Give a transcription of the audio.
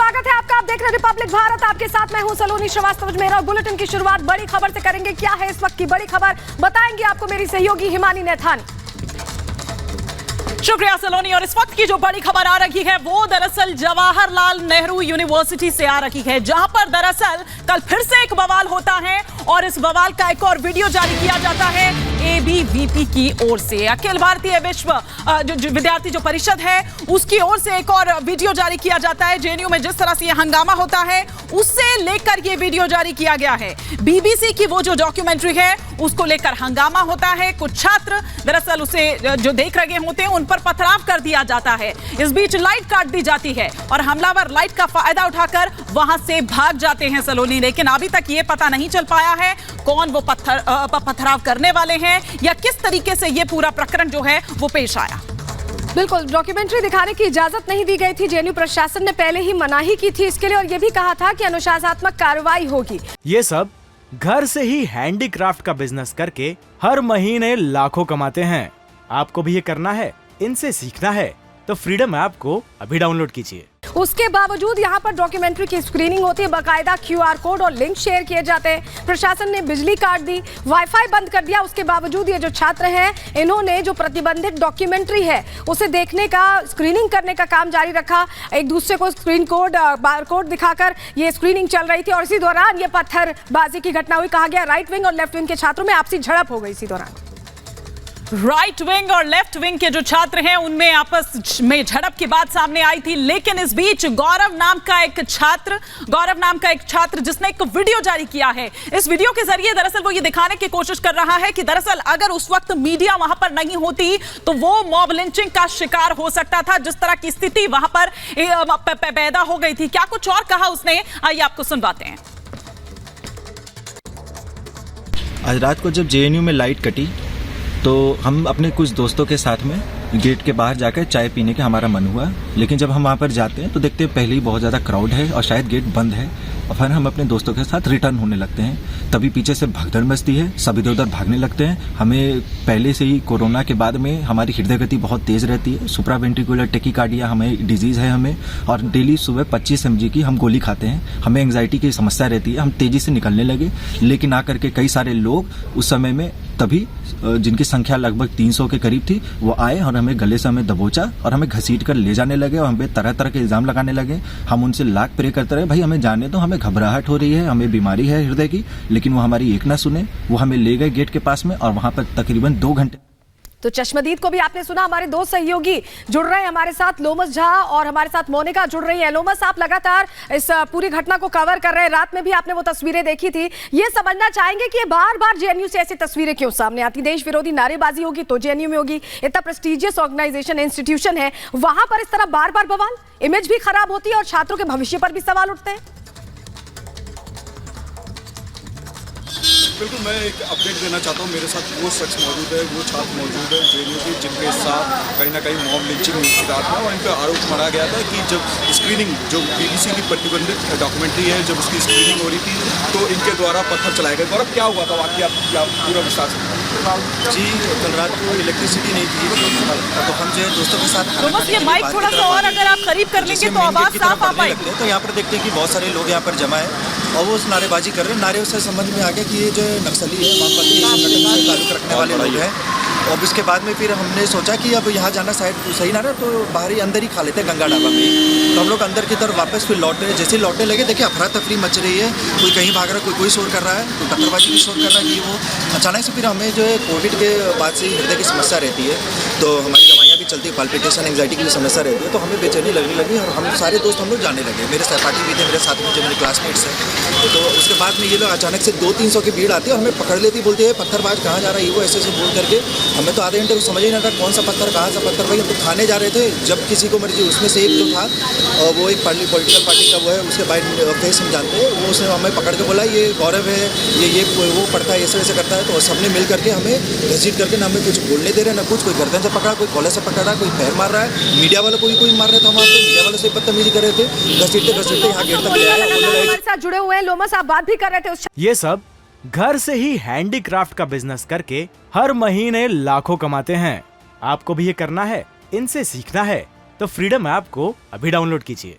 स्वागत है आपका। आप देख रहे हैं रिपब्लिक भारत। आपके साथ मैं हूं सलोनी श्रीवास्तव। मेरा बुलेटिन की शुरुआत बड़ी खबर से करेंगे। क्या है इस वक्त की बड़ी खबर, बताएंगे आपको मेरी सहयोगी हिमानी नैथानी। शुक्रिया सलोनी। और इस वक्त की जो बड़ी खबर आ रही है वो दरअसल जवाहरलाल नेहरू यूनिवर्सिटी से आ रही है, जहां पर दरअसल कल फिर से एक बवाल होता है और इस बवाल का एक और वीडियो जारी किया जाता है एबीवीपी की ओर से। अखिल भारतीय विश्व जो विद्यार्थी जो परिषद है उसकी ओर से एक और वीडियो जारी किया जाता है। जेएनयू में जिस तरह से यह हंगामा होता है उससे लेकर यह वीडियो जारी किया गया है। बीबीसी की वो जो डॉक्यूमेंट्री है उसको लेकर हंगामा होता है। कुछ छात्र दरअसल उसे जो देख रहे होते हैं उन पर पथराव कर दिया जाता है। इस बीच लाइट काट दी जाती है और हमलावर लाइट का फायदा उठाकर वहां से भाग जाते हैं सलोनी। लेकिन अभी तक ये पता नहीं चल पाया है कौन वो पथराव करने वाले हैं या किस तरीके से ये पूरा प्रकरण जो है वो पेश आया। बिल्कुल, डॉक्यूमेंट्री दिखाने की इजाजत नहीं दी गई थी। जेएनयू प्रशासन ने पहले ही मनाही की थी इसके लिए और ये भी कहा था कि अनुशासनात्मक कार्रवाई होगी। ये सब घर से ही हैंडीक्राफ्ट का बिजनेस करके हर महीने लाखों कमाते हैं। आपको भी ये करना है, इनसे सीखना है तो फ्रीडम ऐप को अभी डाउनलोड कीजिए। उसके बावजूद यहाँ पर डॉक्यूमेंट्री की स्क्रीनिंग होती है, बाकायदा क्यूआर कोड और लिंक शेयर किए जाते हैं। प्रशासन ने बिजली काट दी, वाईफाई बंद कर दिया। उसके बावजूद ये जो छात्र हैं इन्होंने जो प्रतिबंधित डॉक्यूमेंट्री है उसे देखने का, स्क्रीनिंग करने का काम जारी रखा। एक दूसरे को स्क्रीन कोड, बार कोड दिखाकर ये स्क्रीनिंग चल रही थी और इसी दौरान ये पत्थरबाजी की घटना हुई। कहा गया राइट विंग और लेफ्ट विंग के छात्रों में आपसी झड़प हो गई इसी दौरान। राइट विंग और लेफ्ट विंग के जो छात्र हैं उनमें आपस में झड़प की बात सामने आई थी। लेकिन इस बीच गौरव नाम का एक छात्र जिसने एक वीडियो जारी किया है, इस वीडियो के जरिए दरअसल वो ये दिखाने की कोशिश कर रहा है कि दरअसल अगर उस वक्त मीडिया वहां पर नहीं होती तो वो मॉब लिंचिंग का शिकार हो सकता था। जिस तरह की स्थिति वहां पर पैदा हो गई थी, क्या कुछ और कहा उसने, आइए आपको सुनवाते हैं। आज रात को जब जेएनयू में लाइट कटी तो हम अपने कुछ दोस्तों के साथ में गेट के बाहर जाकर चाय पीने का हमारा मन हुआ। लेकिन जब हम वहाँ पर जाते हैं तो देखते हैं पहले ही बहुत ज़्यादा क्राउड है और शायद गेट बंद है और फिर हम अपने दोस्तों के साथ रिटर्न होने लगते हैं। तभी पीछे से भगदड़ मचती है, सब इधर उधर भागने लगते हैं। हमें पहले से ही कोरोना के बाद में हमारी हृदय गति बहुत तेज़ रहती है, सुप्रावेंट्रिकुलर टेकिकार्डिया हमें डिजीज़ है हमें, और डेली सुबह 25 mg की हम गोली खाते हैं। हमें एंग्जाइटी की समस्या रहती है, हम तेज़ी से निकलने लगे। लेकिन आकर के कई सारे लोग उस समय में तभी जिनकी संख्या लगभग 300 के करीब थी वो आए और हमें गले से हमें दबोचा और हमें घसीट कर ले जाने लगे और हमें तरह तरह के इल्जाम लगाने लगे। हम उनसे लाख प्रे करते रहे, भाई हमें जाने दो, हमें घबराहट हो रही है, हमें बीमारी है हृदय की। लेकिन वो हमारी एक ना सुने, वो हमें ले गए गेट के पास में और वहां पर तकरीबन 2 घंटे। तो चश्मदीद को भी आपने सुना। हमारे दो सहयोगी जुड़ रहे हैं हमारे साथ, लोमस झा और हमारे साथ मोनिका जुड़ रही है। लोमस, आप लगातार इस पूरी घटना को कवर कर रहे हैं, रात में भी आपने वो तस्वीरें देखी थी। ये समझना चाहेंगे कि ये बार बार जेएनयू से ऐसी तस्वीरें क्यों सामने आती? देश विरोधी नारेबाजी होगी तो जेएनयू में होगी, इतना प्रेस्टिजियस ऑर्गेनाइजेशन, इंस्टीट्यूशन है, वहां पर इस तरह बार बार बवाल, इमेज भी खराब होती है और छात्रों के भविष्य पर भी सवाल उठते हैं। बिल्कुल, मैं एक अपडेट देना चाहता हूँ। मेरे साथ वो शख्स मौजूद है, वो छात्र मौजूद है जेएनयू के, जिनके साथ कहीं ना कहीं मॉब लिंचिंग की रात में और इन पर आरोप मढ़ा गया था कि जब स्क्रीनिंग, जो बीबीसी की प्रतिबंधित डॉक्यूमेंट्री है, जब उसकी स्क्रीनिंग हो रही थी तो इनके द्वारा पत्थर चलाए गए। गौरव, क्या हुआ था वाकई, आप पूरा विस्तार से? जी, कल रात को इलेक्ट्रिसिटी नहीं थी तो हम जो है दोस्तों के साथ लोमस, ये माइक थोड़ा सा और अगर आप करीब कर लेंगे तो आवाज साफ आ पाएगी। तो यहाँ पर देखते हैं कि बहुत सारे लोग यहाँ पर जमा है और वो उस नारेबाजी कर रहे हैं। नारे से संबंध में आ गया कि ये जो नक्सली है, वामपंथी संगठन से ताल्लुक रखने वाले लोग हैं। और उसके बाद में फिर हमने सोचा कि अब यहाँ जाना शायद सही ना रहा, तो बाहर ही अंदर ही खा लेते हैं गंगा ढाबा में। तो हम लोग अंदर की तरफ वापस फिर लौटे। जैसे लौटने लगे देखिए अफरा तफरी मच रही है, कोई कहीं भाग रहा है, कोई शोर कर रहा है, कोई पत्थरबाजी भी शोर कर रहा है कि वो अचानक से। फिर हमें जो है कोविड के बाद से हृदय की समस्या रहती है, तो हमारी दवाइयाँ भी चलती है, पाल्पिटेशन, एंग्जाइटी की भी समस्या रहती है, तो हमें बेचैनी लगने लगी और हम सारे दोस्त हम लोग जाने लगे। मेरे सहपाठी भी थे, मेरे साथ में जो मेरे क्लासमेट्स हैं। तो उसके बाद में ये लोग अचानक से 200-300 की भीड़ आती है और हमें पकड़ लेती, बोलती है पत्थरबाज कहाँ जा रहा है, ये वो ऐसे ऐसे बोल करके। हमें तो आधे घंटे समझ ही नहीं था कौन सा पत्थर, कहाँ सा पत्थर। भाई हम तो खाने जा रहे थे, जब किसी को मर्जी। उसमें से एक जो था वो एक पॉलिटिकल पार्टी का वो है, उसके बाइट फेस हम जानते हैं, वो उसने हमें पकड़ के बोला ये गौरव है, ये वो पढ़ता है, ऐसे वैसे करता है। तो सबने मिल करके हमें घसीट करके ना हमें कुछ बोलने दे रहे, ना कुछ। कोई गर्दन से पकड़ा, कोई कॉलर से पकड़ रहा है, कोई पैर मार रहा है। मीडिया वालों को भी कोई मार रहे थे, वहाँ पे मीडिया वालों से बदतमीजी कर रहे थे, घसीटते यहाँ गेट तक ले आए। हमारे साथ जुड़े हुए हैं लोमस, आप बात भी कर रहे थे उस। ये सब घर से ही हैंडीक्राफ्ट का बिजनेस करके हर महीने लाखों कमाते हैं। आपको भी ये करना है, इनसे सीखना है तो फ्रीडम ऐप को अभी डाउनलोड कीजिए।